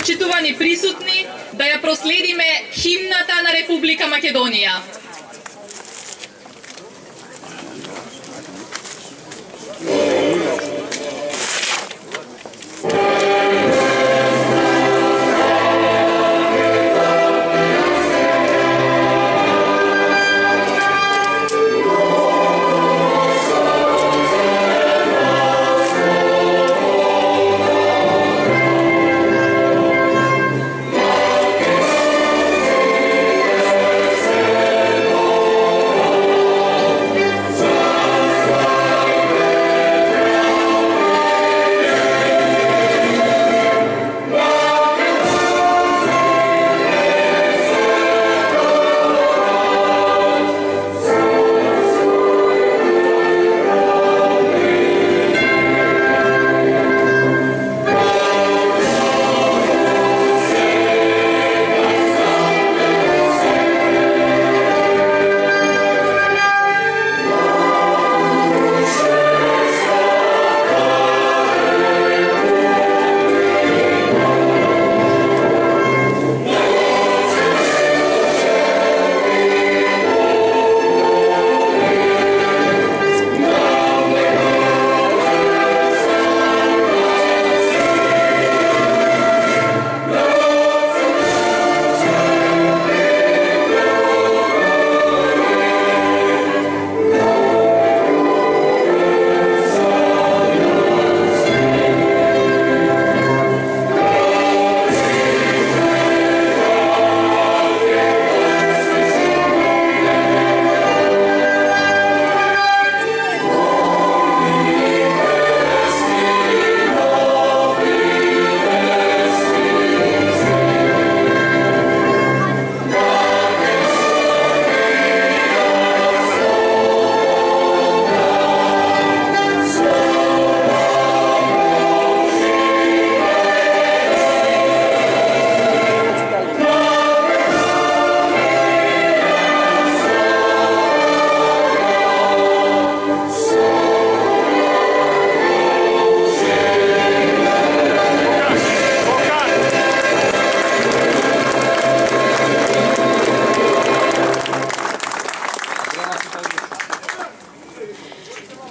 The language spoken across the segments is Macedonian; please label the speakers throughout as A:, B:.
A: Почитувани присутни, да ја проследиме химната на Република Македонија.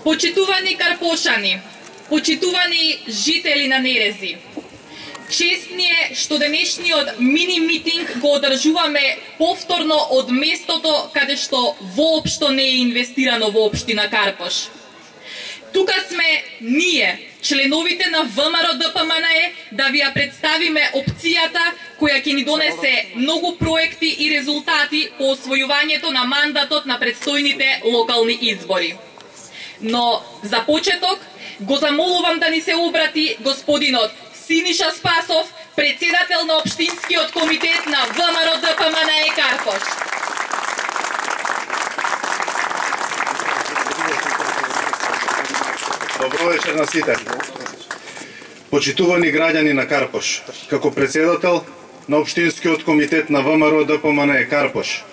A: Почитувани карпошани, почитувани жители на Нерези, чест ни е што денешниот мини митинг го одржуваме повторно од местото каде што воопшто не е инвестирано во општина Карпош. Тука сме ние, членовите на ВМРО ДПМНЕ, да ви ја представиме опцијата која ќе ни донесе многу проекти и резултати по освојувањето на мандатот на предстојните локални избори. Но за почеток го замолувам да ни се обрати господинот Синиша Спасов, председател на Општинскиот комитет на ВМРО ДПМНЕ Карпош.
B: Добро вечер на сите. Почитувани граѓани на Карпош, како председател на Општинскиот комитет на ВМРО ДПМНЕ Карпош,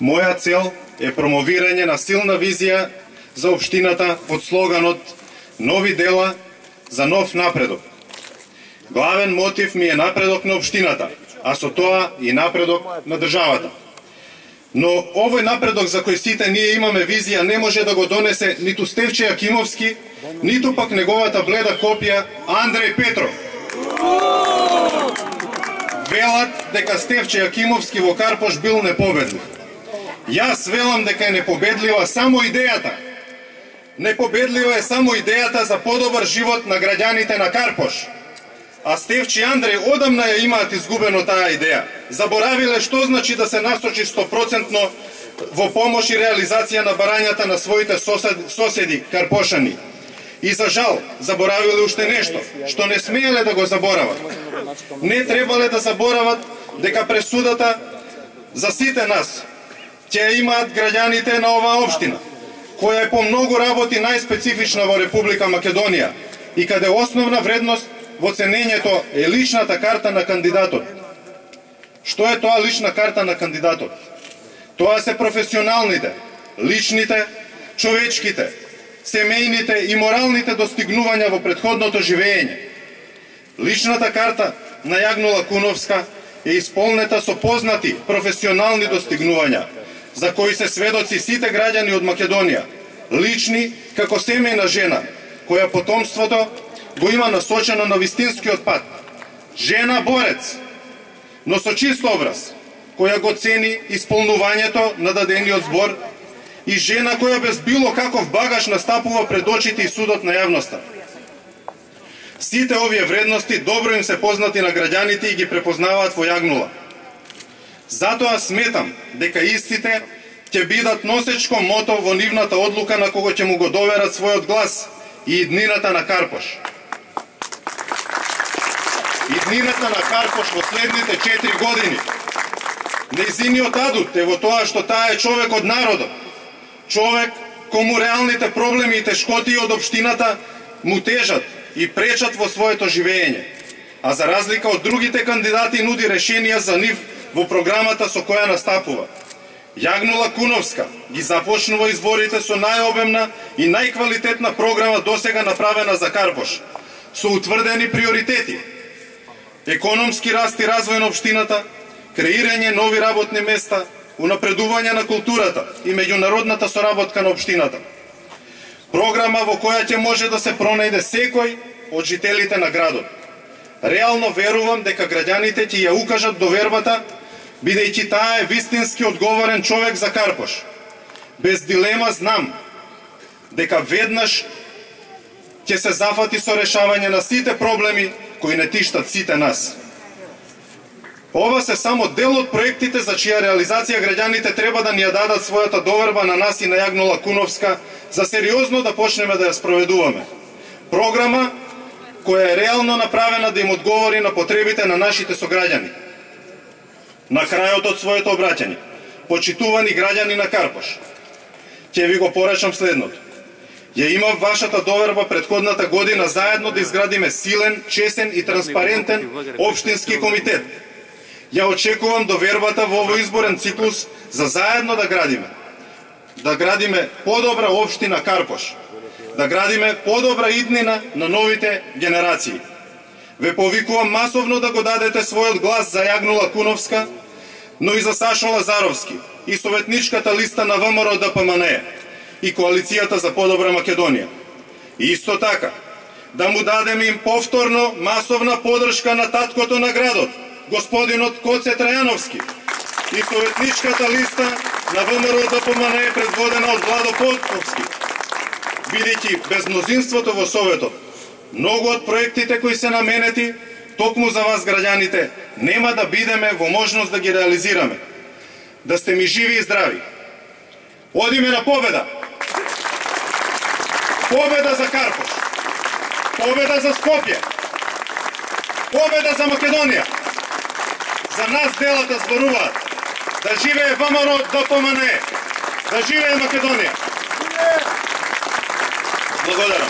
B: моја цел е промовирање на силна визија за општината под слоганот "Нови дела за нов напредок". Главен мотив ми е напредок на општината, а со тоа и напредок на државата. Но овој напредок за кој сите ние имаме визија не може да го донесе ниту Стефче Јакимовски, ниту пак неговата бледа копија Андреј Петров. Велат дека Стефче Јакимовски во Карпош бил непобедлив. Јас велам дека е непобедлива само идејата. Непобедлива е само идејата за подобар живот на граѓаните на Карпош. А Стефче и Андреј одамна ја имаат изгубено таа идеја. Заборавиле што значи да се насочи 100% во помош и реализација на барањата на своите соседи карпошани. И за жал, заборавиле уште нешто, што не смееле да го заборават. Не требале да заборават дека пресудата за сите нас ќе имаат граѓаните на оваа општина, која е по многу работи најспецифична во Република Македонија и каде основна вредност во ценењето е личната карта на кандидатот. Што е тоа лична карта на кандидатот? Тоа се професионалните, личните, човечките, семејните и моралните достигнувања во претходното живење. Личната карта на Јагнула Куновска е исполнета со познати професионални достигнувања, за кои се сведоци сите граѓани од Македонија, лични како семејна жена, која потомството го има насочено на вистинскиот пат. Жена борец, но со чист образ, која го цени исполнувањето на дадениот збор, и жена која без било каков багаж настапува пред очите и судот на јавноста. Сите овие вредности добро им се познати на граѓаните и ги препознаваат во Јагнула. Затоа сметам дека истите ќе бидат носечко мото во нивната одлука на кого ќе му го доверат својот глас и иднината на Карпош. Иднината на Карпош во следните 4 години. Нејзиниот адут е во тоа што таа е човек од народот. Човек кому реалните проблеми и тешкоти од општината му тежат и пречат во своето живење. А за разлика од другите кандидати нуди решенија за нив во програмата со која настапува. Јагнула Куновска ги започнува изборите со најобемна и најквалитетна програма досега направена за Карпош, со утврдени приоритети: економски раст и развој на општината, креирање нови работни места, унапредување на културата и меѓународната соработка на општината. Програма во која ќе може да се пронајде секој од жителите на градот. Реално верувам дека граѓаните ќе ја укажат довербата, бидејќи таа е вистински одговорен човек за Карпош. Без дилема знам дека веднаш ќе се зафати со решавање на сите проблеми кои не тиштат сите нас. Ова се само дел од проектите за чија реализација граѓаните треба да ни ја дадат својата доверба на нас и на Јагнула Куновска за сериозно да почнеме да ја спроведуваме. Програма која е реално направена да им одговори на потребите на нашите сограѓани. На крајот од своето обраќање, почитувани граѓани на Карпош, ќе ви го порачам следното. Ја имав вашата доверба претходната година заедно да изградиме силен, чесен и транспарентен општински комитет. Ја очекувам довербата во овој изборен циклус за заедно да градиме. Да градиме подобра општина Карпош. Да градиме подобра иднина на новите генерации. Ве повикувам масовно да го дадете својот глас за Јагнула Куновска, но и за Сашо Лазаровски и советничката листа на ВМРО ДПМНЕ и Коалицијата за подобра Македонија. И исто така, да му дадеме им повторно масовна подршка на таткото на градот, господинот Коце Трајановски, и советничката листа на ВМРО ДПМНЕ предводена од Владо Потковски. Бидејќи без мнозинството во Советот, многу од проектите кои се наменети токму за вас граѓаните нема да бидеме во можност да ги реализираме. Да сте ми живи и здрави. Одиме на победа! Победа за Карпош! Победа за Скопје! Победа за Македонија! За нас делата зборуваат. Да живее ВМРО ДПМНЕ! Да живее Македонија! Благодарам.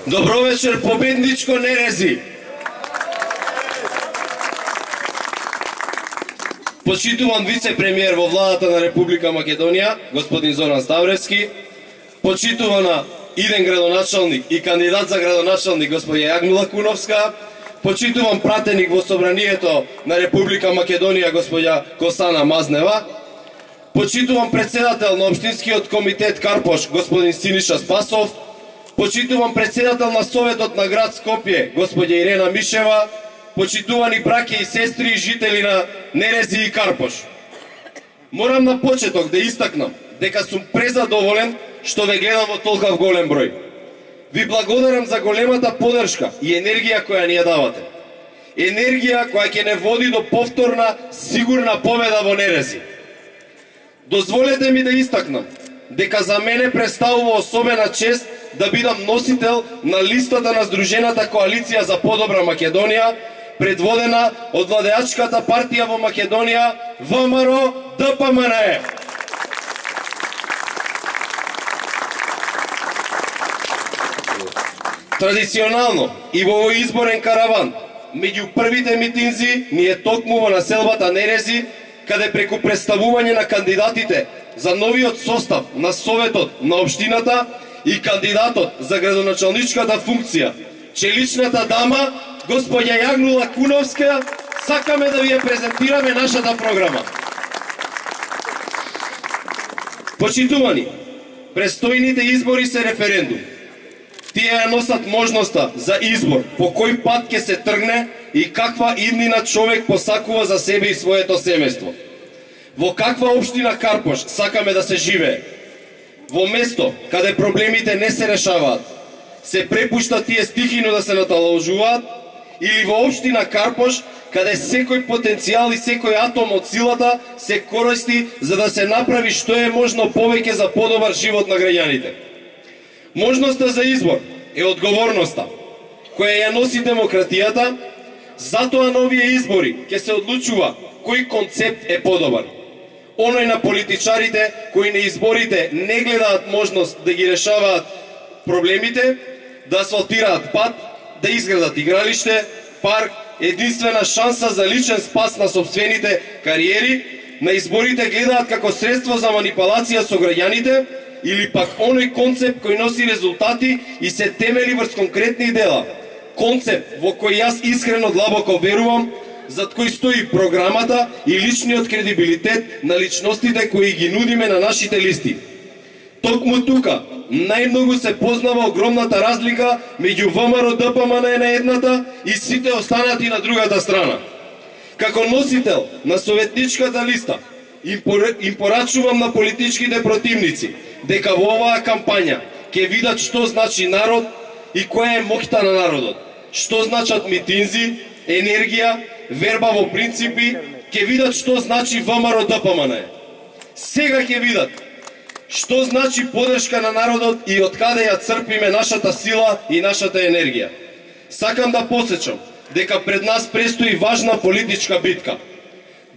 C: Добро вечер, победничко Нерези! Почитуван вице-премиер во владата на Република Македонија, господин Зоран Ставревски, почитувана иден градоначалник и кандидат за градоначалник, господја Јагнула Куновска, почитуван пратеник во Собранието на Република Македонија, господја Косана Мазнева, почитуван председател на Општинскиот комитет Карпош, господин Синиша Спасов, почитуван председател на Советот на град Скопје, господја Ирена Мишева, почитувани браќа и сестри и жители на Нерези и Карпош. Морам на почеток да истакнам дека сум презадоволен што ве гледам во толкав голем број. Ви благодарам за големата поддршка и енергија која ни ја давате. Енергија која ќе не води до повторна сигурна победа во Нерези. Дозволете ми да истакнам дека за мене представува особена чест да бидам носител на листата на Сдружената коалиција за подобра Македонија, предводена од владеачката партија во Македонија ВМРО ДПМНЕ. Традиционално и во овој изборен караван, меѓу првите митинзи ни е токму во населбата Нерези, каде преку представување на кандидатите за новиот состав на Советот на општината и кандидатот за градоначалничката функција, челичната дама, господја Јагнула Куновска, сакаме да ви ја презентираме нашата програма. Почитувани, престојните избори се референдум. Тие ја носат можноста за избор по кој пат ќе се тргне и каква иднина човек посакува за себе и своето семејство. Во каква општина Карпош сакаме да се живее? Во место каде проблемите не се решаваат, се препушта тие стихино да се наталожуваат, или во општина Карпош, каде секој потенцијал и секој атом од силата се користи за да се направи што е можно повеќе за подобар живот на граѓаните. Можноста за избор е одговорноста, која ја носи демократијата, затоа на овие избори ќе се одлучува кој концепт е подобар. Оној на политичарите кои на изборите не гледаат можност да ги решаваат проблемите, да асфалтираат пат, да изградат игралиште, парк, единствена шанса за личен спас на собствените кариери, на изборите гледаат како средство за манипулација со граѓаните, или пак оној концепт кој носи резултати и се темели врз конкретни дела. Концепт во кој јас искрено длабоко верувам, зад кој стои програмата и личниот кредибилитет на личностите кои ги нудиме на нашите листи. Токму тука најмногу се познава огромната разлика меѓу ВМРО ДПМН на едната и сите останати на другата страна. Како носител на советничката листа, им порачувам на политичките противници дека во оваа кампања ќе видат што значи народ и која е моќта на народот. Што значат митинзи, енергија, верба во принципи, ќе видат што значи ВМРО ДПМН. Сега ќе видат што значи подршка на народот и од каде ја црпиме нашата сила и нашата енергија. Сакам да посечам дека пред нас престои важна политичка битка.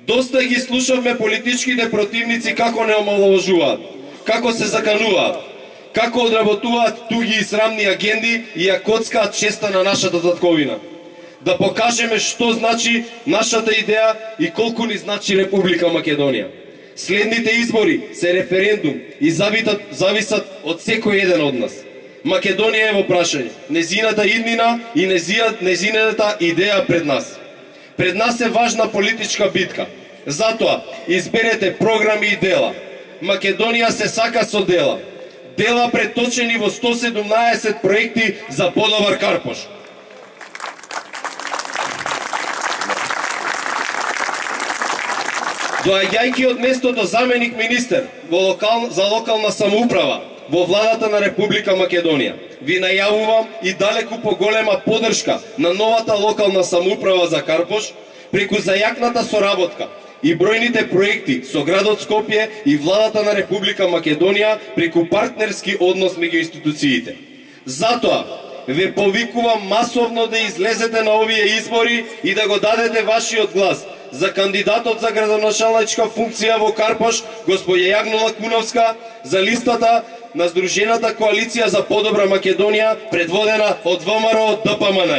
C: Доста ги слушавме политичките противници како не омаловажуваат, како се закануваат, како одработуваат туги и срамни агенди и ја коцкаат честа на нашата татковина. Да покажеме што значи нашата идеја и колку ни значи Република Македонија. Следните избори се референдум и зависат од секој еден од нас. Македонија е во прашање, незината иднина и незината идеја пред нас. Пред нас е важна политичка битка. Затоа изберете програми и дела. Македонија се сака со дела. Дела преточени во 117 проекти за подобар Карпош. Доаѓајќи од местото заменик министер за локална самоуправа во владата на Република Македонија, ви најавувам и далеку поголема поддршка на новата локална самоуправа за Карпош преку зајакната соработка и бројните проекти со градот Скопје и владата на Република Македонија преку партнерски однос меѓу институциите. Затоа ве повикувам масовно да излезете на овие избори и да го дадете вашиот глас за кандидатот за градоначалничка функција во Карпош, господја Јагнула Куновска, за листата на Сдружената коалиција за подобра Македонија, предводена од ВМРО ДПМН.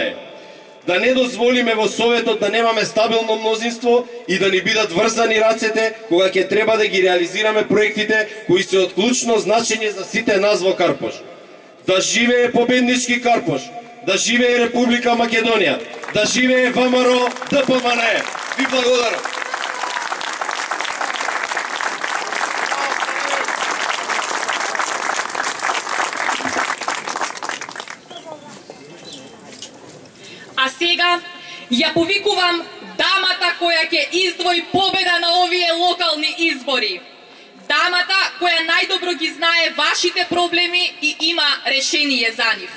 C: Да не дозволиме во Советот да немаме стабилно мнозинство и да ни бидат врзани рацете кога ќе треба да ги реализираме проектите кои се од клучно значење за сите нас во Карпош. Да живее победнички Карпош, да живее Република Македонија, да живее ВМРО ДПМН. Ви благодарам.
A: А сега ја повикувам дамата која ќе издвои победа на овие локални избори. Дамата која најдобро ги знае вашите проблеми и има решение за нив.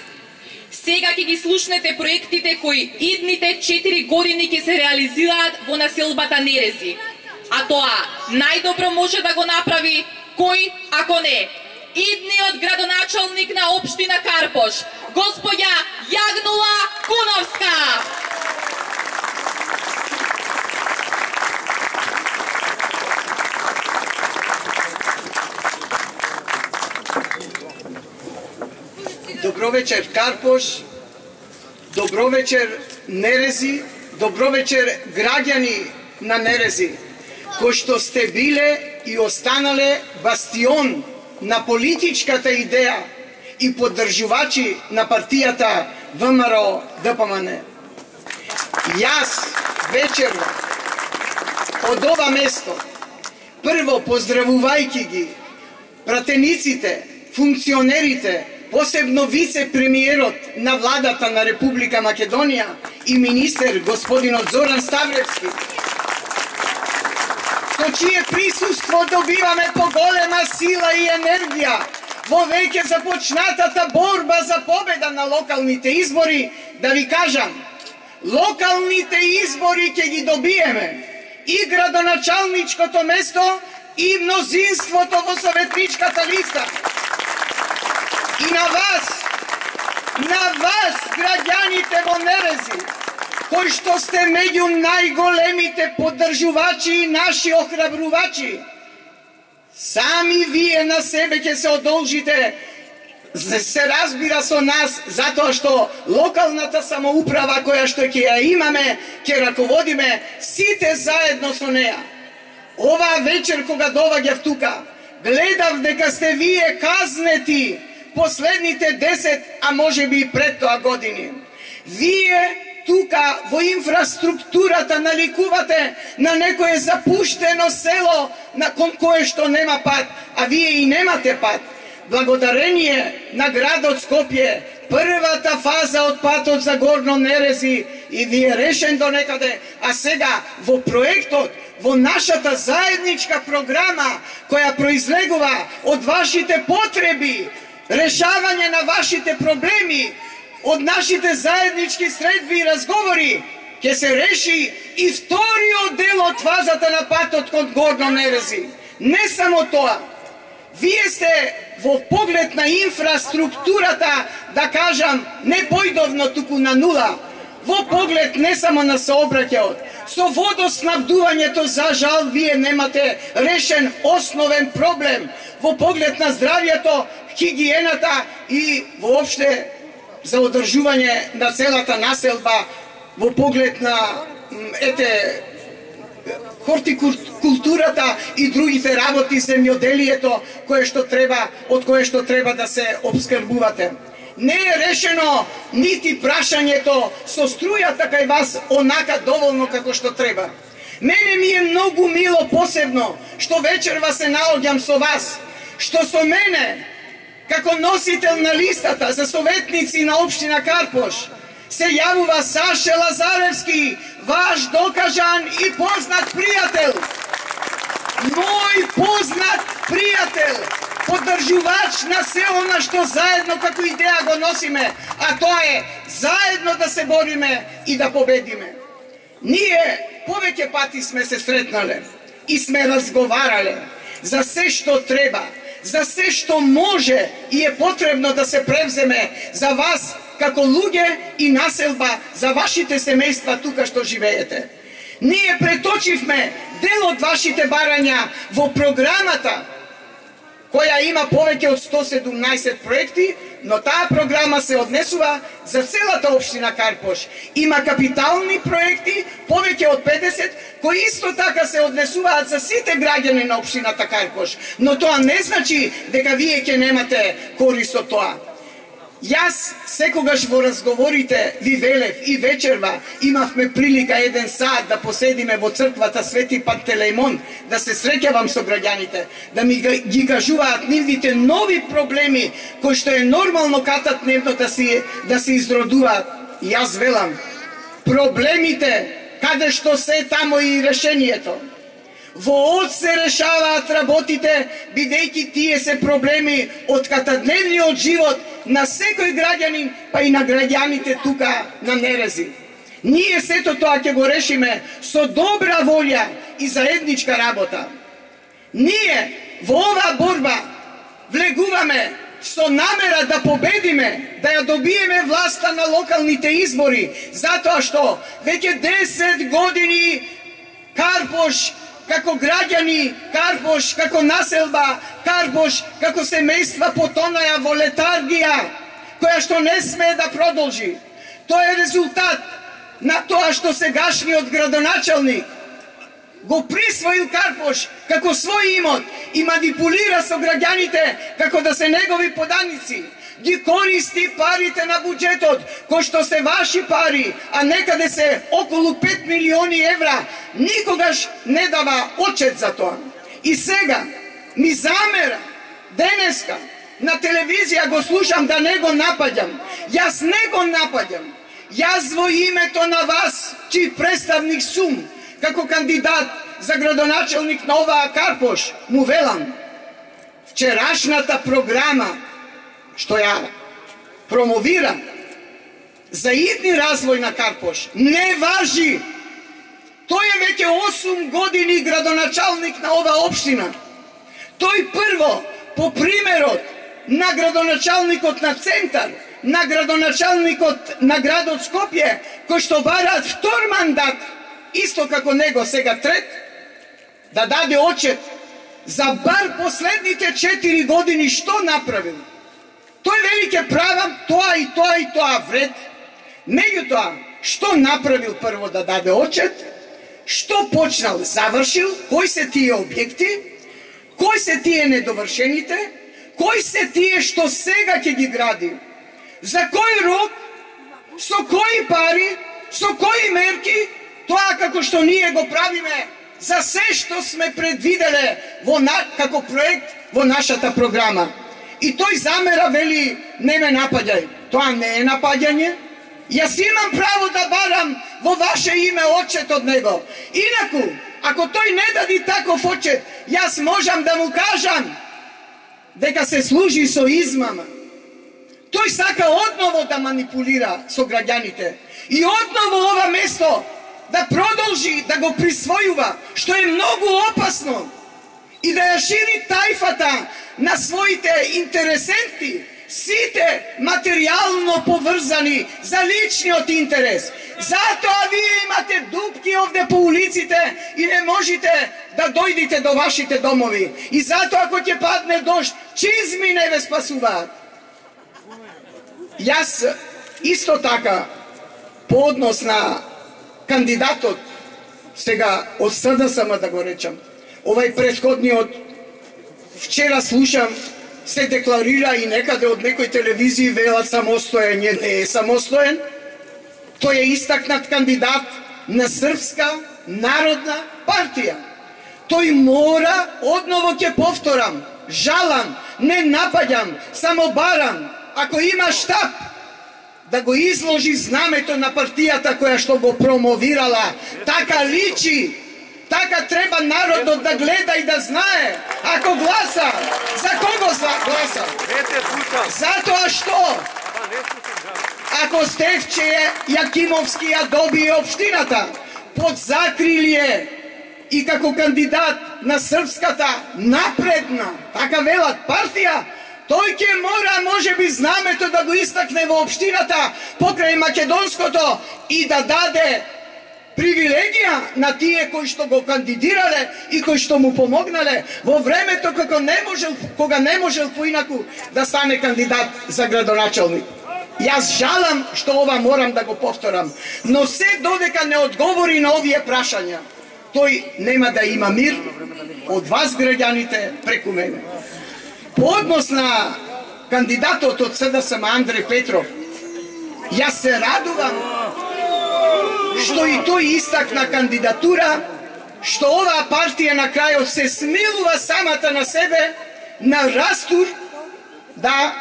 A: Сега ќе ги слушнете проектите кои идните 4 години ќе се реализираат во населбата Нерези. А тоа најдобро може да го направи кој, ако не, идниот градоначалник на општина Карпош, господја Јагнула Куновска.
D: Добро вечер Карпош, добро вечер Нерези, добро вечер граѓани на Нерези. кои што сте биле и останале бастион на политичката идеја и поддржувачи на партијата ВМРО ДПМН. Јас вечерва од ова место, прво поздравувајќи ги пратениците, функционерите, посебно вице-премиерот на владата на Република Македонија и министер господинот Зоран Ставревски, со чие присуство добиваме поголема сила и енергија во веќе започнатата борба за победа на локалните избори. Да ви кажам, локалните избори ќе ги добиеме и градоначалничкото место и мнозинството во советничката листа. И на вас, граѓаните во Нерези, кои што сте меѓу најголемите поддржувачи и наши охрабрувачи, сами вие на себе ќе се одолжите, се разбира со нас, затоа што локалната самоуправа која што ќе ја имаме, ќе раководиме сите заедно со неа. Оваа вечер кога доаѓав тука, гледав дека сте вие казнети последните 10, а може би и пред тоа години. Вие тука во инфраструктурата наликувате на некое запуштено село на кон кое што нема пат, а вие и немате пат. Благодарение на градот Скопје, првата фаза од патот за Горно Нерези и ви е решен до некаде, а сега во проектот, во нашата заедничка програма која произлегува од вашите потреби, решавање на вашите проблеми, од нашите заеднички средби и разговори, ќе се реши и вториот дел од фазата на патот кон Горно Нерези. Не само тоа, вие сте во поглед на инфраструктурата, да кажам, не појдовно, туку на нула, во поглед не само на сообраќајот, со водоснабдувањето, за жал, вие немате решен основен проблем, во поглед на здравјето, хигиената и воопште за одржување на целата населба, во поглед на хортикултурата и другите работи, земјоделието, од кое што треба да се обскрбувате. Не е решено нити прашањето со струјата кај вас онака доволно како што треба. Мене ми е многу мило посебно што вечерва се наоѓам со вас, што со мене како носител на листата за советници на општина Карпош се јавува Саше Лазаревски, ваш докажан и познат пријател. Мој познат пријател, поддржувач на се она што заедно како идеја го носиме, а тоа е заедно да се бориме и да победиме. Ние повеќе пати сме се сретнале и сме разговарале за се што треба, за се што може и е потребно да се превземе за вас како луѓе и населба, за вашите семејства тука што живеете. Ние преточивме дел од вашите барања во програмата, која има повеќе од 117 проекти, но таа програма се однесува за целата општина Карпош. Има капитални проекти, повеќе од 50, кои исто така се однесуваат за сите граѓани на општината Карпош. Но тоа не значи дека вие ќе немате корист од тоа. Јас секогаш во разговорите ви велев и вечерва имавме прилика 1 сат да поседиме во црквата Свети Пантелеимон, да се среќавам со граѓаните, да ми ги кажуваат нивните нови проблеми кои што е нормално катат дневно да се изродуваат. И јас велам, проблемите каде што се тамо и решението. Во од се решаваат работите, бидејќи тие се проблеми од катадневниот живот на секој граѓанин, па и на граѓаните тука на Нерези. Ние сето тоа ќе го решиме со добра волја и заедничка работа. Ние во оваа борба влегуваме со намера да победиме, да ја добиеме власта на локалните избори, затоа што веќе 10 години Карпош како граѓани, Карпош како населба, Карпош како семејства потонаја во летаргија, која што не смее да продолжи. Тоа е резултат на тоа што сегашниот градоначалник го присвоил Карпош како свој имот и манипулира со граѓаните како да се негови поданици. Ги користи парите на буџетот, кои што се ваши пари, а некаде се околу 5 милиони евра, никогаш не дава отчет за тоа. И сега ми замера денеска на телевизија го слушам да не го напаѓам. Јас не го напаѓам. Јас во името на вас, чиј представник сум, како кандидат за градоначалник на оваа Карпош, му велам, вчерашната програма што ја промовира за идни развој на Карпош не важи. Тој е веќе 8 години градоначалник на оваа општина. Тој прво, по примерот на градоначалникот на Центар, на градоначалникот на градот Скопје, кој што бараат втор мандат, исто како него сега трет, да даде отчет за бар последните 4 години што направил. Тој вели ќе правам тоа и тоа и тоа вред. Меѓутоа, што направил прво да даде отчет, што почнал, завршил, кои се тие објекти, кои се тие недовршените, кои се тие што сега ќе ги гради, за кој рок, со кои пари, со кои мерки, тоа како што ние го правиме за се што сме предвиделе како проект во нашата програма. И тој замера, вели, не ме напаѓај. Тоа не е напаѓање. Јас имам право да барам во ваше име отчет од него. Инаку, ако тој не дади таков отчет, јас можам да му кажам дека се служи со измама. Тој сака одново да манипулира со граѓаните. И одново ова место да продолжи да го присвојува, што е многу опасно. И да ја шири тајфата на своите интересенти, сите материјално поврзани за личниот интерес. Затоа вие имате дупки овде по улиците и не можете да дојдете до вашите домови. И затоа ако ќе падне дожд, чизми не ве спасуваат. Јас исто така по однос на кандидатот сега од СДСМ да го речам, овај претходниот, вчера слушам, се декларира и некаде од некој телевизии велат самостоен, не е самостоен. Тој е истакнат кандидат на Српска народна партија. Тој мора, одново ќе повторам, жалам, не напаѓам, само барам, ако има штаб, да го изложи знамето на партијата која што го промовирала. Така личи. Така треба народот да гледа и да знае. Ако гласа, за кого гласа? Затоа што? Ако Стефче Јакимовски ја добие општината под закрилие и како кандидат на Српската напредна, така велат, партија, тој ќе мора, можеби, знамето да го истакне во општината покрај македонското и да даде привилегија на тие кои што го кандидирале и кои што му помогнале во времето кога не можел поинаку да стане кандидат за градоначалник. Јас жалам што ова морам да го повторам, но се додека не одговори на овие прашања, тој нема да има мир од вас граѓаните преку мене. По однос на кандидатот од СДСМ Андреј Петров, јас се радувам што и тој истакна кандидатура, што оваа партија на крајот се смилува самата на себе на растур да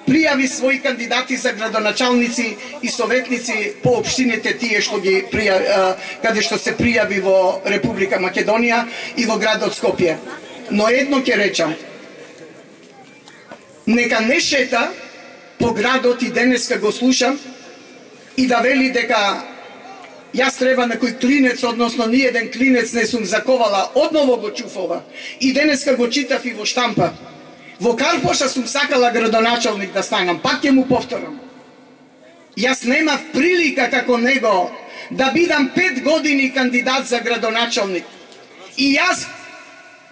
D: пријави своји кандидати за градоначалници и советници по општините тие што ги каде што се пријави во Република Македонија и во градот Скопје. Но едно ќе речам, нека не шета по градот и денеска го слушам и да вели дека јас треба некој клинец, односно ни еден клинец не сум заковала, одново го чув ова. И денеска го читав и во штампа. Во Карпоша сум сакала градоначалник да станам, пак ќе му повторам. Јас немав прилика како него да бидам 5 години кандидат за градоначалник. И јас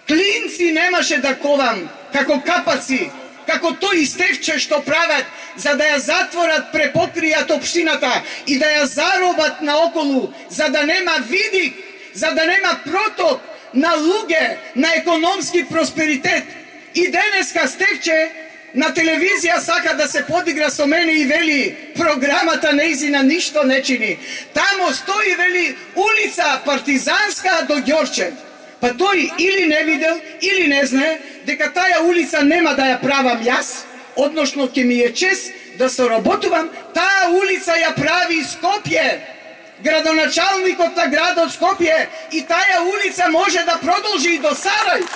D: клинци немаше да ковам како капаци, како тој Стефче што прават за да ја затворат, препокријат општината и да ја заробат наоколу, за да нема видик за да нема проток на луѓе, на економски просперитет. И денеска Стефче на телевизија сака да се подигра со мене и вели програмата неизина ништо не чини. Тамо стои, вели, улица Партизанска до Ѓорче. Па тој или не видел, или не знае дека таа улица нема да ја правам јас, односно ќе ми е чест да соработувам. Таа улица ја прави Скопје, градоначалникот на градот Скопје, и таа улица може да продолжи и до Сарај,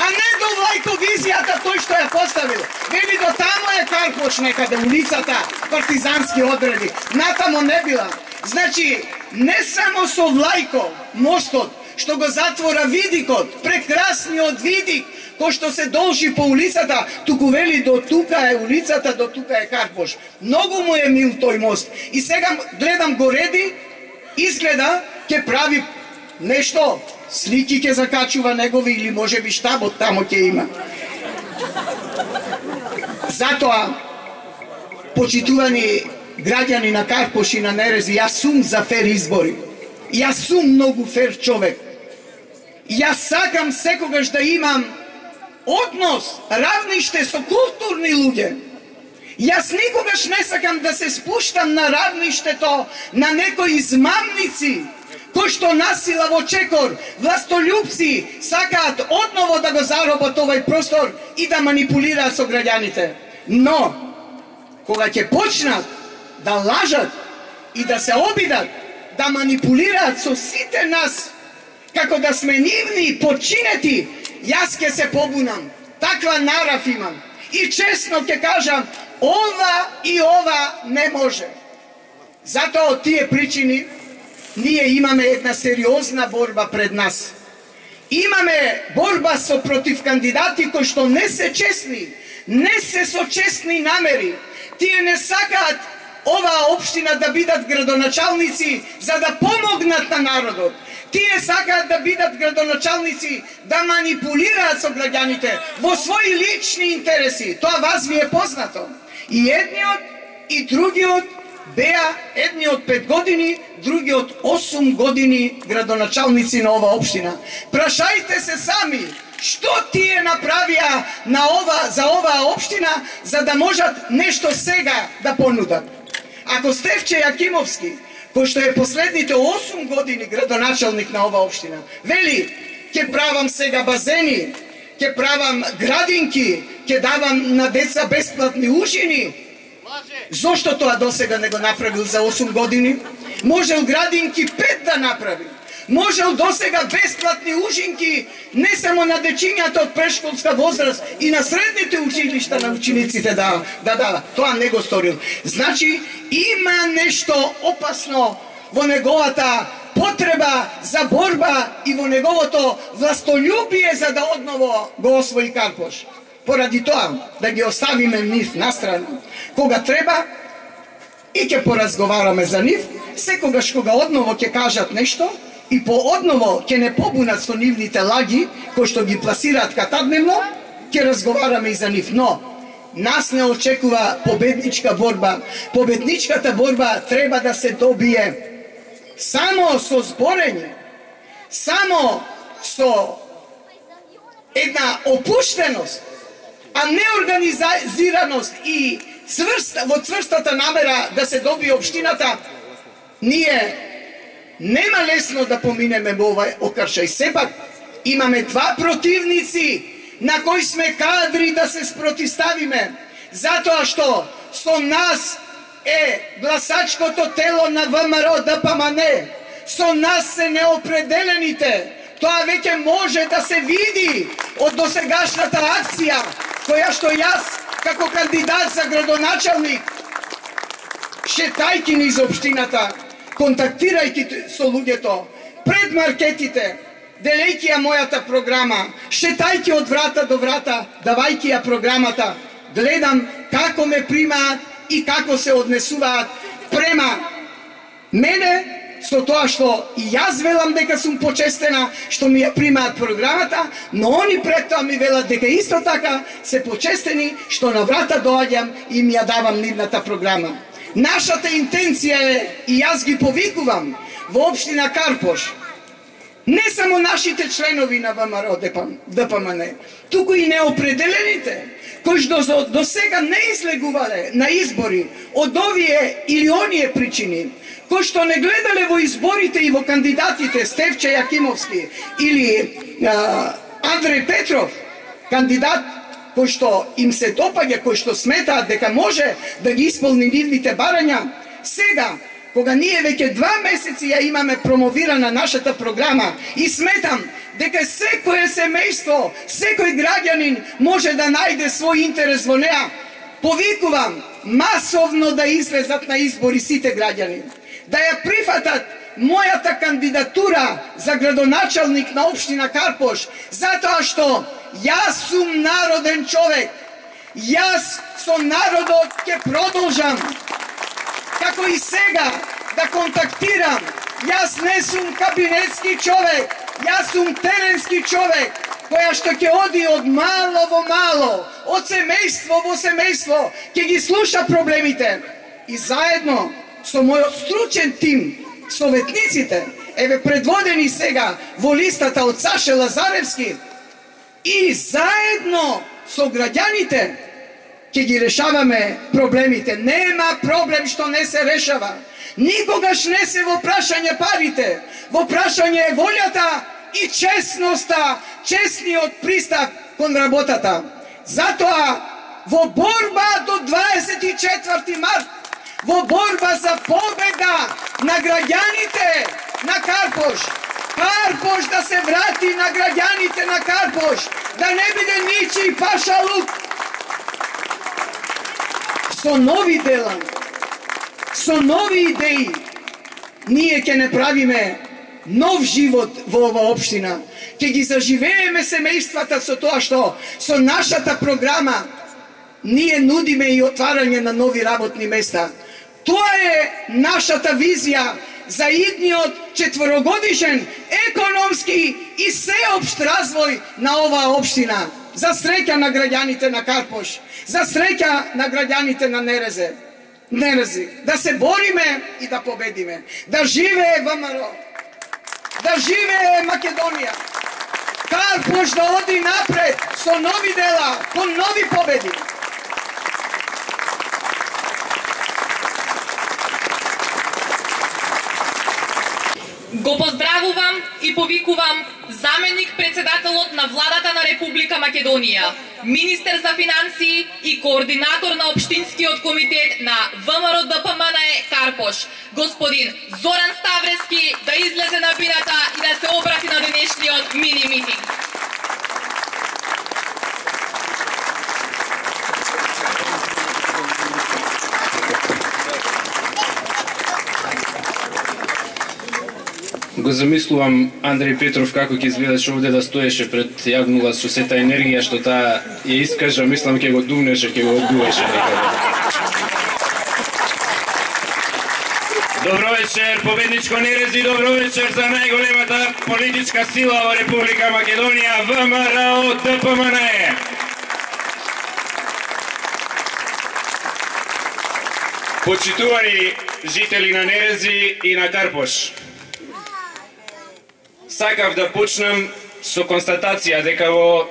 D: а не до Влајко визијата тој што ја поставил. Вели до тамо е Карпош некаде улицата, партизански одреди, натамо не била. Значи, не само со Влајко мостот, што го затвора видикот, прекрасниот видик, кој што се должи по улицата, туку вели до тука е улицата, до тука е Карпош. Многу му е мил тој мост. И сега гледам го реди, изгледа ќе прави нешто, слики ќе закачува негови или може би штабот тамо ќе има. Затоа, почитувани граѓани на Карпош и на Нерези, јас сум за фер избори. Јас сум многу фер човек. Јас сакам секогаш да имам однос, равниште со културни луѓе. Јас никогаш не сакам да се спуштам на равништето на некои измамници, кои што насила во чекор, властолюбци, сакаат одново да го заробат овај простор и да манипулираат со граѓаните. Но, кога ќе почнат да лажат и да се обидат, да манипулираат со сите нас, како да сме нивни подчинети, јас ќе се побунам. Таква нарав имам. И честно ќе кажам, ова и ова не може. Затоа од тие причини ние имаме една сериозна борба пред нас. Имаме борба со против кандидати кои што не се честни, не се со честни намери. Тие не сакаат оваа општина да бидат градоначалници за да помогнат на народот. Тие сакаат да бидат градоначалници да манипулираат со граѓаните во своји лични интереси. Тоа вас ви е познато. И едниот и другиот беа, едниот 5 години, другиот 8 години градоначалници на оваа општина. Прашајте се сами, што тие направија за оваа општина за да можат нешто сега да понудат. Ако Стефче Јакимовски, кој што е последните 8 години градоначалник на оваа општина, вели, ќе правам сега базени, ќе правам градинки, ќе давам на деца бесплатни ужини. Зошто тоа досега не го направил за 8 години? Можел градинки 5 да направи. Можел досега бесплатни ужинки не само на дечињата од прешколска возраст и на средните училишта на учениците да дава. Тоа не го сторил. Значи, има нешто опасно во неговата потреба за борба и во неговото властолюбие за да одново го освои Карпош. Поради тоа, да ги оставиме нив настрана, кога треба, и ќе поразговараме за нив, секогаш кога одново ќе кажат нешто, и одново ќе не побунат со нивните лаги, кои што ги пласираат катадневно, ќе разговараме и за нив. Но, нас не очекува победничка борба. Победничката борба треба да се добие само со зборење, само со една опуштеност, а не организираност и во цврстата намера да се добие општината. Ние нема лесно да поминеме во овај окршај. Сепак имаме два противници на кои сме кадри да се спротиставиме, затоа што со нас е гласачкото тело на ВМРО ДПМН, со нас се неопределените. Тоа веќе може да се види од досегашната акција, која што јас, како кандидат за градоначалник, шетајки низ општината, контактирајќи со луѓето, пред маркетите, делејќи ја мојата програма, шетајќи од врата до врата, давајќи ја програмата, гледам како ме примаат и како се однесуваат према мене, со тоа што и јас велам дека сум почестена што ми ја примаат програмата, но они пред тоа ми велат дека исто така се почестени што на врата доаѓам и ми ја давам нивната програма. Нашата интенција е, и јас ги повикувам во општина Карпош, Не само нашите членови на ВМРО ДПМН, туку и неопределените, кои што до сега не излегувале на избори од овие или оние причини, кои што не гледале во изборите и во кандидатите Стефче Јакимовски или Андреј Петров, кандидат кој што им се допаѓа, кој што сметаат дека може да ги исполни нивните барања, сега, кога ние веќе 2 месеци ја имаме промовирана нашата програма и сметам дека секое семејство, секој граѓанин може да најде свој интерес во неа, повикувам масовно да излезат на избори сите граѓани, да ја прифатат мојата кандидатура за градоначалник на општина Карпош, затоа што јас сум народен човек, јас со народот ќе продолжам, како и сега, да контактирам. Јас не сум кабинетски човек, јас сум теренски човек, која што ќе оди од мало во мало, од семејство во семејство, ќе ги слуша проблемите. И заедно со мојот стручен тим, советниците, еве предводени сега во листата од Саше Лазаревски, и заедно со граѓаните, ќе ги решаваме проблемите. Нема проблем што не се решава. Никогаш не се во прашање парите. Во прашање е волјата и честноста, честниот пристап кон работата. Затоа, во борба до 24 март, во борба за победа на граѓаните на Карпош, Карпош да се врати на граѓаните на Карпош, да не биде ничи пашалук, со нови дела, со нови идеи, ние ќе не правиме нов живот во ова општина. Ќе ги заживееме семејствата со тоа што со нашата програма ние нудиме и отварање на нови работни места. Тоа е нашата визија за идниот 4-годишен економски и сеопшт развој на оваа општина. За среќа на граѓаните на Карпош, за среќа на граѓаните на Нерези. Да се бориме и да победиме. Да живее ВМРО, да живее Македонија. Карпош да оди напред со нови дела, кон нови победи.
A: Го поздравувам и повикувам заменик председателот на владата на Република Македонија, министер за финансии и координатор на општинскиот комитет на ВМРО ДПМН Карпош, господин Зоран Ставревски, да излезе на бината и да се обрати на денешниот мини митинг.
E: Го замислувам Андреј Петров како ќе изгледаше овде да стоеше пред Јагнула со сета енергија што таа ја искажа, мислам ќе го думнеше, ќе го оддуваше некаде. Добро вечер, победничко Нерези, добро вечер за најголемата политичка сила во Република Македонија, ВМРО ДПМН. Почитувани жители на Нерези и на Карпош, сакав да почнам со констатација дека во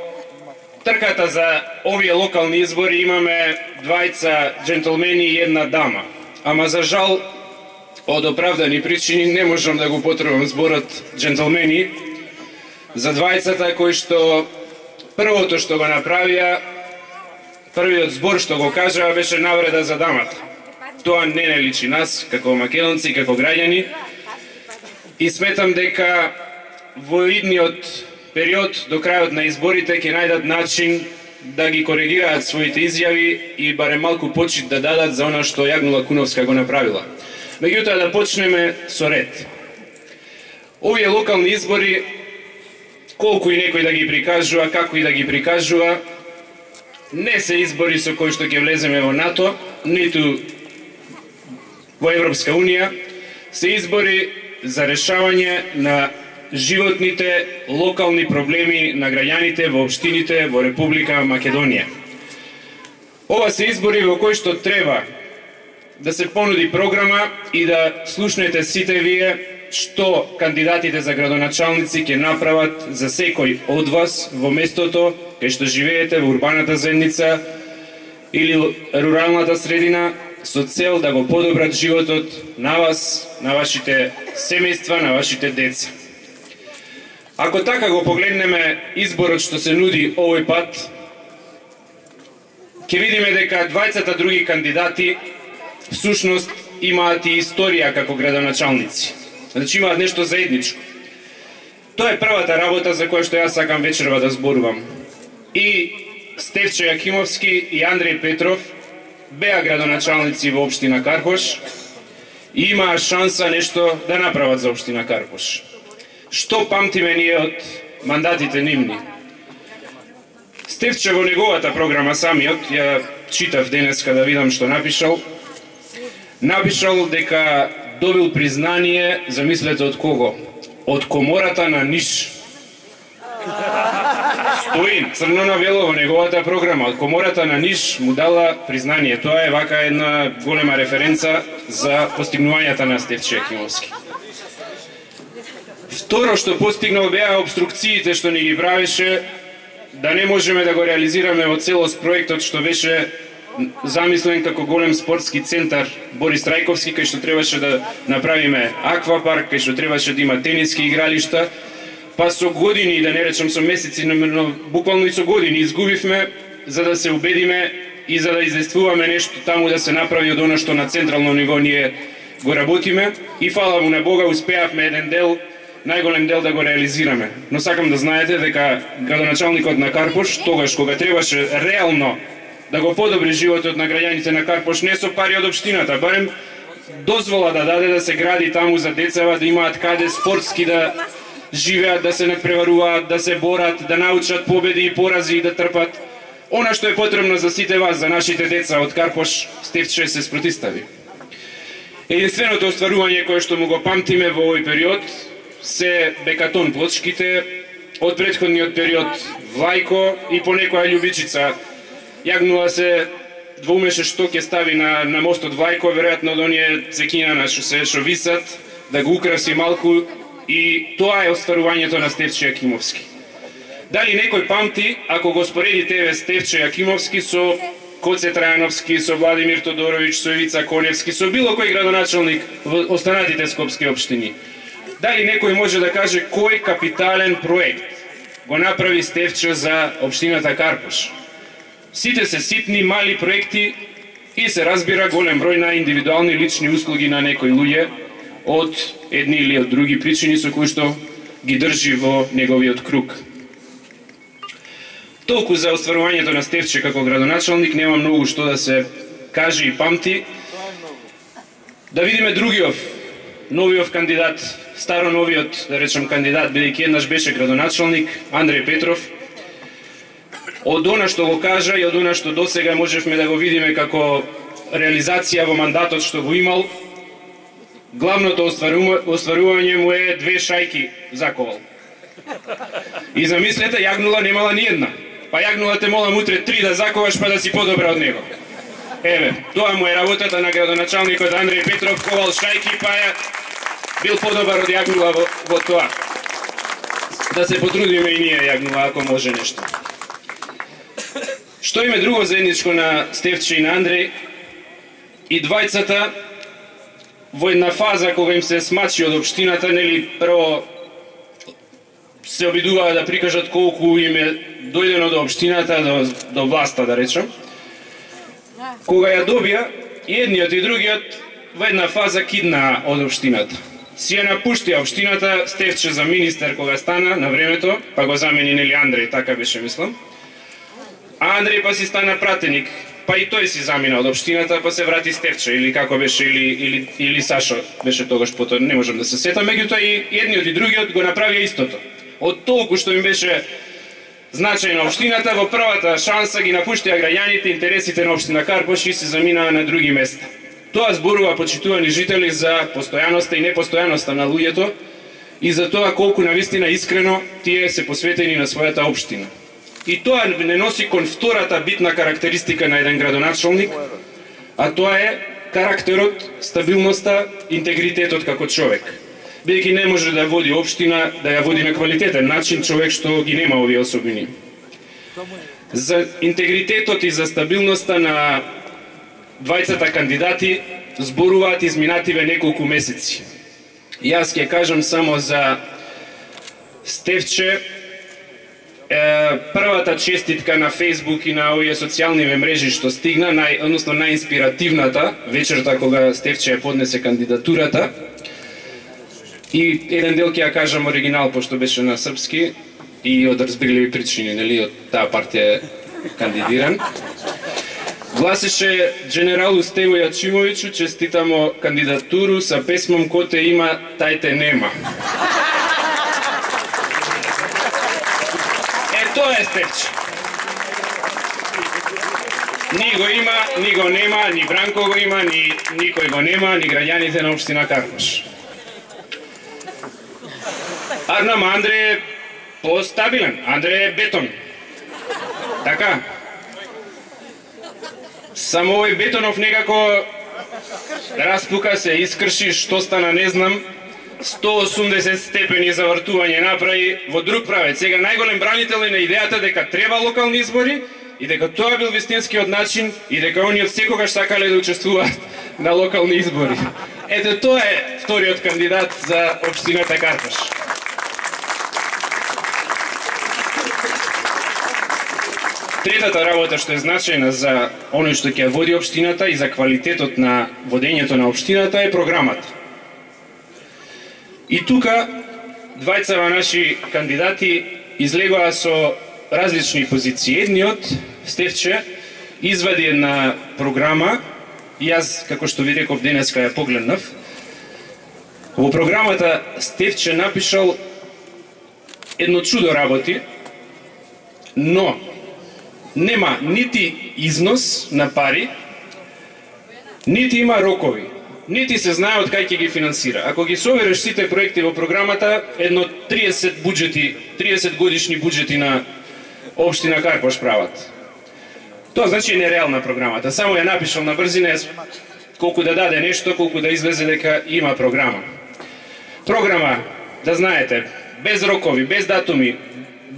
E: трката за овие локални избори имаме двајца джентлмени и една дама. Ама за жал, од оправдани причини не можам да го потребам зборот джентлмени за двајцата кои што првото што го направија, првиот збор што го кажаа беше навреда за дамата. Тоа не личи нас како македонци, како граѓани, и сметам дека во идниот период до крајот на изборите ќе најдат начин да ги коригираат своите изјави и барем малку почит да дадат за она што Јагнула Куновска го направила. Меѓутоа да почнеме со ред. Овие локални избори, колку и некој да ги прикажува, како и да ги прикажува, не се избори со кои што ќе влеземе во НАТО, ниту во Европска Унија, се избори за решавање на животните локални проблеми на граѓаните во општините во Република Македонија. Ова се избори во кои што треба да се понуди програма и да слушнете сите вие што кандидатите за градоначалници ќе направат за секој од вас во местото кај што живеете, во урбаната заедница или руралната средина, со цел да го подобрат животот на вас, на вашите семејства, на вашите деца. Ако така го погледнеме изборот што се нуди овој пат, ќе видиме дека двајцата други кандидати всушност имаат и историја како градоначалници. Значи имаат нешто заедничко. Тоа е првата работа за која што јас сакам вечерва да зборувам. И Стефче Јакимовски и Андреј Петров беа градоначалници во општина Карпош и имаа шанса нешто да направат за општина Карпош. Што памтиме ние од мандатите нивни? Стефче во неговата програма самиот, ја читав денеска да видам што напишал дека добил признание, замислете од кого? Од Комората на Ниш. Стои црно на бело во неговата програма. Од Комората на Ниш му дала признание. Тоа е вака една голема референца за постигнувањата на Стефче Јакимовски. Второ што постигнал беа обструкциите што ни ги правеше да не можеме да го реализираме во целост проектот што беше замислен како голем спортски центар Борис Трајковски, кај што требаше да направиме аквапарк, кај што требаше да има тениски игралишта, па со години, да не речам со месеци, но буквално и со години изгубивме за да се убедиме и за да издействуваме нешто таму да се направи од она што на централно ниво ние го работиме и фала му на Бога успеавме еден дел, најголем дел да го реализираме. Но сакам да знаете дека градоначалникот на Карпош, тогаш кога требаше реално да го подобри животот на граѓаните на Карпош, не со пари од општината, барем дозвола да даде да се гради таму за децава, да имаат каде спортски да живеат, да се надпреваруваат, да се борат, да научат победи и порази и да трпат. Она што е потребно за сите вас, за нашите деца од Карпош, Стефче се спротистави. Единственото остварување кое што му го памтиме во овој период се бекатон плочките, од претходниот период влајко и по некоја љубичица. Јагнува се двоумеше што ќе стави на мостот Влајко, веројатно од оние цекиња што висат, да го украси малку и тоа е остварувањето на Стефче Јакимовски. Дали некој памти, ако го споредите еве Стефче Јакимовски со Коце Трајановски, со Владимир Тодоровиќ, со Ивица Коневски, со било кој градоначалник во останатите скопски општини? Дали некој може да каже кој капитален проект го направи Стефче за општината Карпош? Сите се ситни, мали проекти и се разбира голем број на индивидуални лични услуги на некои луѓе од едни или од други причини со кои што ги држи во неговиот круг. Толку за остварувањето на Стефче како градоначалник, нема многу што да се каже и памти. Да видиме другиот, новиот кандидат, старо новиот, да речем кандидат, бидејќи еднаш беше градоначалник, Андреј Петров. Од она што го кажа и од она што досега можевме да го видиме како реализација во мандатот што го имал, главното остварување му е 2 шајки заковал. И замислете, јагнула немала ни една. Па јагнула те молам утре 3 да заковаш па да си подобра од него. Еве, тоа му е работата на градоначалникот Андреј Петров, ковал шајки па е бил подобар од јагнула во тоа. Да се потрудиме и ние јагнула ако може нешто. Што име друго заедничко на Стефче и на Андреј? И двајцата во една фаза кога им се смачи од општината, нели прво се обидуваа да прикажат колку им е дојдено до општината, до власта да речем. Кога ја добија, и едниот и другиот во една фаза киднаа од општината. Си ја напуштија општината, Стефче за министер кога стана на времето, па го замени нели Андреј, така беше мислам. А Андреј па си стана пратеник, па и тој си замина од општината, па се врати Стефче, или како беше, или Сашо беше тогаш, потоа не можам да се сетам, меѓутоа и едниот и другиот го направија истото. Од толку што им беше значајна општината, во првата шанса ги напуштија граѓаните, интересите на општина Карпош и се заминаа на други места. Тоа зборува, почитувани жители, за постојаноста и непостојаноста на луѓето и за тоа колку навистина искрено тие се посветени на својата општина. И тоа не носи кон втората битна карактеристика на еден градоначалник, а тоа е карактерот, стабилноста, интегритетот како човек. бидејќи не може да води општина, да ја води на квалитетен начин човек што ги нема овие особини. За интегритетот и за стабилноста на двајцата кандидати зборуваат изминативе неколку месеци. Јас ќе кажам само за Стефче, првата честитка на Фейсбук и на овие социјални мрежи што стигна, односно најинспиративната вечерта кога Стефче ја поднесе кандидатурата. И еден дел ќе ја кажам оригинал, пошто беше на српски и од разбирливи причини, нели, од таа партија кандидиран. Гласеше Дженералу Стево Јачимовичу, честитамо кандидатуру са песмом "Ко те има, тај те нема". Тоа е Стефче. Ни го има, ни го нема, ни Бранко го има, ни никој го нема, ни граѓаните на општина Карпош. Арнама Андре е постабилен, Андре е бетон. Така. Само овој Бетонов некако распука се, искрши, што стана не знам, 180 степени завртување направи во друг правец. Сега најголем бранител е на идејата дека треба локални избори и дека тоа бил вистинскиот начин и дека они од секогаш сакале да учествуваат на локални избори. Ето тоа е вториот кандидат за општината Карпош. Третата работа што е значајна за оној што ќе води општината и за квалитетот на водењето на општината е програмата. И тука двајцава наши кандидати излегоа со различни позиции. Едниот, Стефче, извади една програма, и јас, како што ви реков денеска, ја погледнав. Во програмата Стефче напишал едно чудо работи, но нема нити износ на пари, нити има рокови, нити се знае од кај ќе ги финансира. Ако ги совериш сите проекти во програмата, едно 30 годишни буџети на општина Карпош прават. Тоа значи нереална програмата. Само ја напишал на брзина, колку да даде нешто, колку да излезе дека има програма. Програма, да знаете, без рокови, без датуми,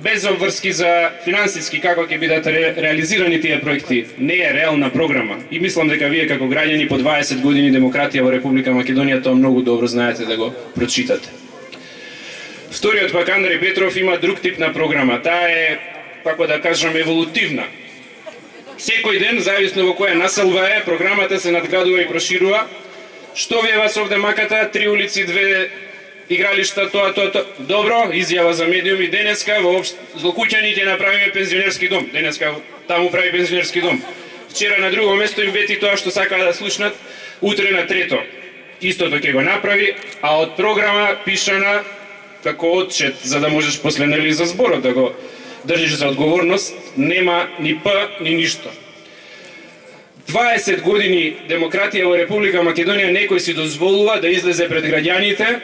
E: без обврски за финансиски како ќе бидат реализирани тие проекти, не е реална програма. И мислам дека вие како граѓани по 20 години демократија во Република Македонија тоа многу добро знаете да го прочитате. Вториот пак Андреј Петров има друг тип на програма. Таа е, како да кажам, еволутивна. Секој ден, зависно во која населба е, програмата се надградува и проширува. Што вие вас овде маката, 3 улици, 2 игралишта, тоа. Добро, изјава за медиуми. Денеска во Злокуќани ќе направиме пензионерски дом. Денеска таму прави пензионерски дом. Вчера на друго место им вети тоа што сакаа да слушнат. Утре на трето. Истото ќе го направи, а од програма пишана како отчет, за да можеш после нели за зборот да го држиш за одговорност, нема ни П, ни ништо. 20 години демократија во Република Македонија некој си дозволува да излезе пред граѓаните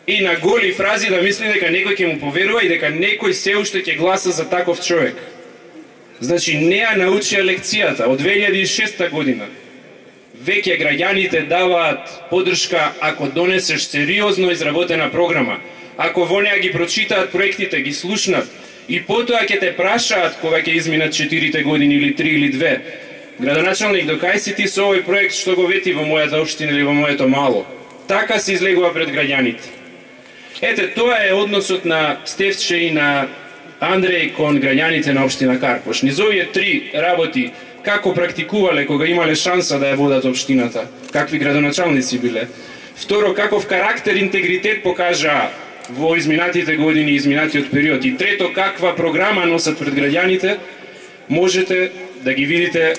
E: и на голи фрази да мисли дека некој ќе му поверува и дека некој се уште ќе гласа за таков човек. Значи, не ја научија лекцијата од 2006 година. Веќе граѓаните даваат подршка ако донесеш сериозно изработена програма, ако во неа ги прочитаат проектите, ги слушнат и потоа ќе те прашаат кога ќе изминат 4 години или 3 или 2. Градоначалник, докај си ти со овој проект што го вети во мојата општина или во моето мало? Така се излегува пред граѓаните. Ете, тоа е односот на Стефче и на Андреј кон граѓаните на општина Карпош. Низ овие 3 работи, како практикувале кога имале шанса да ја водат општината, какви градоначалници биле. Второ, каков карактер, интегритет покажаа во изминатите години и изминатиот период. И трето, каква програма носат пред граѓаните, можете да ги видите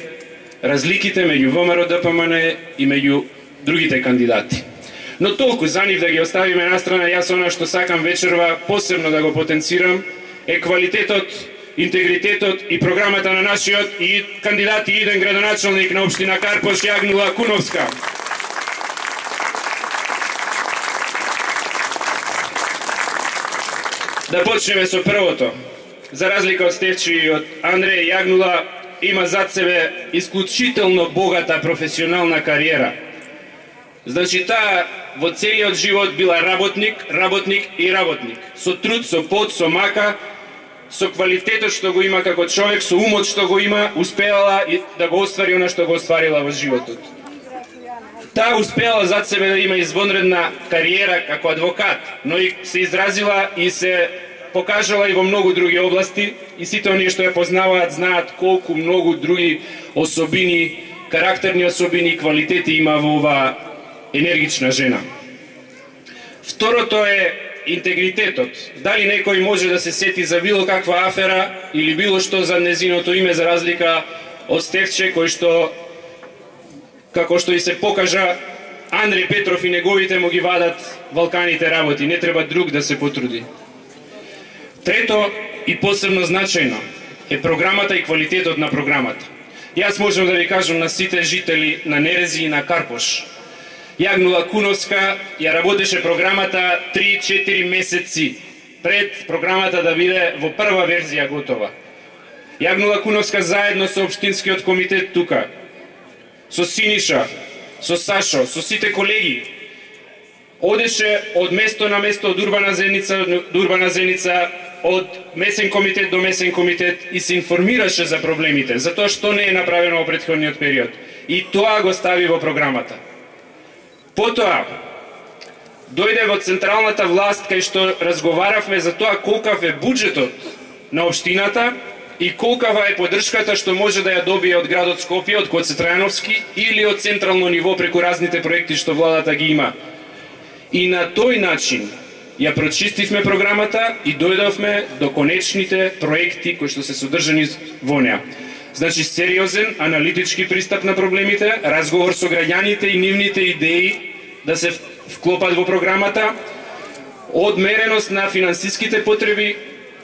E: разликите меѓу ВМРО ДПМН и меѓу другите кандидати. Но толку за нив да ги оставиме настрана, јас она што сакам вечерва посебно да го потенцирам е квалитетот, интегритетот и програмата на нашиот и кандидат и иден градоначалник на општина Карпош, Јагнула Куновска. Да почнеме со првото. За разлика од Стефче и од Андреј, Јагнула има зад себе исклучително богата професионална кариера. Значи, таа во целиот живот била работник, работник и работник. Со труд, со пот, со мака, со квалитетот што го има како човек, со умот што го има, успеала и да го оствари она што го остварила во животот. Таа успеала зад себе да има извонредна кариера како адвокат, но и се изразила и се покажала и во многу други области, и сите оние што ја познаваат знаат колку многу други особини, карактерни особини и квалитети има во оваа енергична жена. Второто е интегритетот. Дали некој може да се сети за било каква афера или било што за незиното име, за разлика од Стефче, кој што, како што и се покажа, Андреј Петров и неговите му ги вадат валканите работи, не треба друг да се потруди. Трето и посебно значајно е програмата и квалитетот на програмата. Јас можам да ви кажам на сите жители на Нерези и на Карпош. Јагнула Куновска ја работеше програмата 3-4 месеци пред програмата да биде во прва верзија готова. Јагнула Куновска заедно со општинскиот комитет тука, со Синиша, со Сашо, со сите колеги, одеше од место на место, од урбана заедница до урбана заедница, од месен комитет до месен комитет и се информираше за проблемите, за тоа што не е направено во претходниот период. И тоа го стави во програмата. Потоа, дојде во централната власт кај што разговаравме за тоа колкав е буџетот на општината и колкава е поддршката што може да ја добие од градот Скопје, од Гоце Трајановски или од централно ниво преку разните проекти што владата ги има. И на тој начин ја прочистивме програмата и дојдовме до конечните проекти кои што се содржани во неа. Значи, сериозен, аналитички пристап на проблемите, разговор со граѓаните и нивните идеи да се вклопат во програмата, одмереност на финансиските потреби,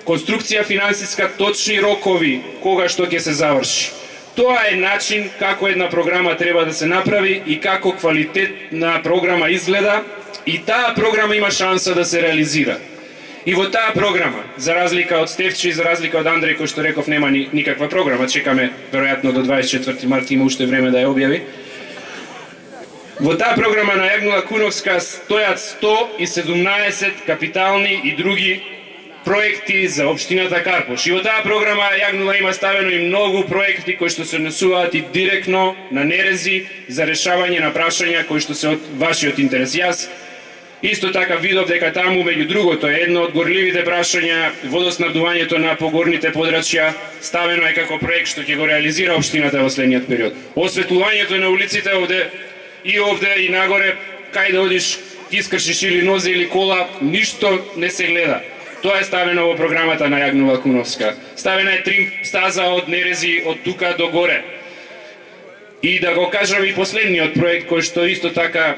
E: конструкција финансиска, точни рокови кога што ќе се заврши. Тоа е начин како една програма треба да се направи и како квалитетна програма изгледа, и таа програма има шанса да се реализира. И во таа програма, за разлика од Стефче и за разлика од Андреј, кој што реков нема никаква програма, чекаме веројатно до 24 март, има уште време да ја објави. Во таа програма на Јагнула Куновска стојат 117 капитални и други проекти за општината Карпош. И во таа програма Јагнула има ставено и многу проекти кои што се однесуваат и директно на Нерези за решавање на прашања кои што се од вашиот интерес. Јас исто така видов дека таму, меѓу другото, е едно од горливите прашања, водоснабдувањето на погорните подрачја, ставено е како проект што ќе го реализира општината во следниот период. Осветлувањето на улиците овде и нагоре, кај да одиш, ти скршиш или нозе или кола, ништо не се гледа. Тоа е ставено во програмата на Јагнула Куновска. Ставена е трим стаза од Нерези од тука до горе. И да го кажам и последниот проект кој што исто така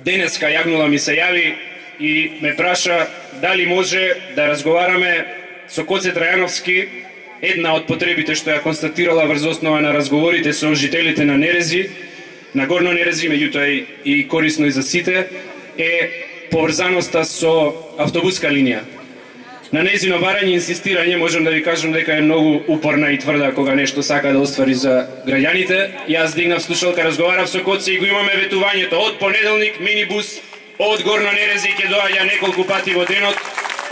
E: денеска Јагнула ми се јави и ме праша дали може да разговараме со Гоце Трајановски. Една од потребите што ја констатирала врз основа на разговорите со жителите на Нерези, на Горно Нерези, меѓутоа и корисно и за сите, е поврзаноста со автобуска линија. На нејзино барање и инсистирање можам да ви кажам дека е многу упорна и тврда кога нешто сака да оствари за граѓаните. Јас дигнав слушалка, разговарав со Коце и го имаме ветувањето. Од понеделник минибус од Горно Нерези ќе доаѓа неколку пати во денот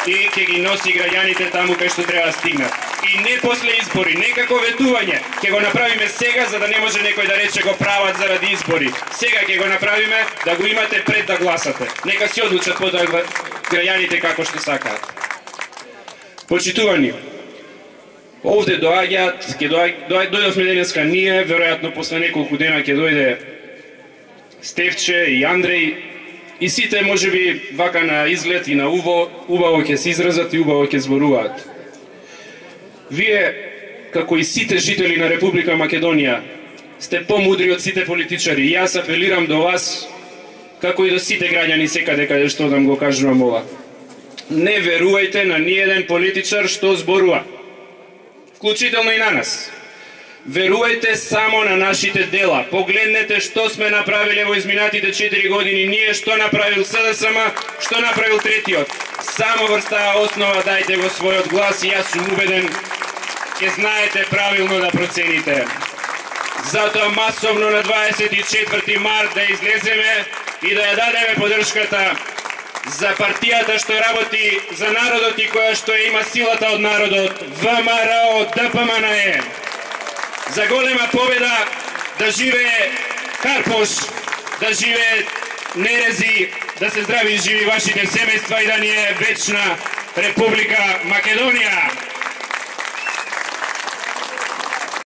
E: и ќе ги носи граѓаните таму кај што треба да стигнат. И не после избори, не како ветување, ќе го направиме сега за да не може некој да рече го прават заради избори. Сега ќе го направиме да го имате пред да гласате. Нека си одлучат потоа граѓаните како што сакаат. Почитувани, овде дојдовме денеска ние, веројатно после неколку дена ќе дојде Стефче и Андреј и сите можеби вака на изглед и на убаво ќе се изразат и убаво ќе зборуваат. Вие, како и сите жители на Република Македонија, сте помудри од сите политичари. Јас апелирам до вас, како и до сите граѓани секаде каде што да го кажувам ова. Не верувајте на ниеден политичар што зборува, вклучително и на нас. Верувајте само на нашите дела. Погледнете што сме направиле во изминатите 4 години ние, што направил СДСМ, што направил третиот. Само врз таа основа дајте го својот глас и јас сум убеден ќе знаете правилно да процените. Затоа масовно на 24 март да излеземе и да ја дадеме поддршката за партијата што работи за народот и која што има силата од народот, ВМРО ДПМНЕ. За голема победа, да живее Карпош, да живее Нерези, да се здрави и живи вашите семејства и да ни е вечна Република Македонија.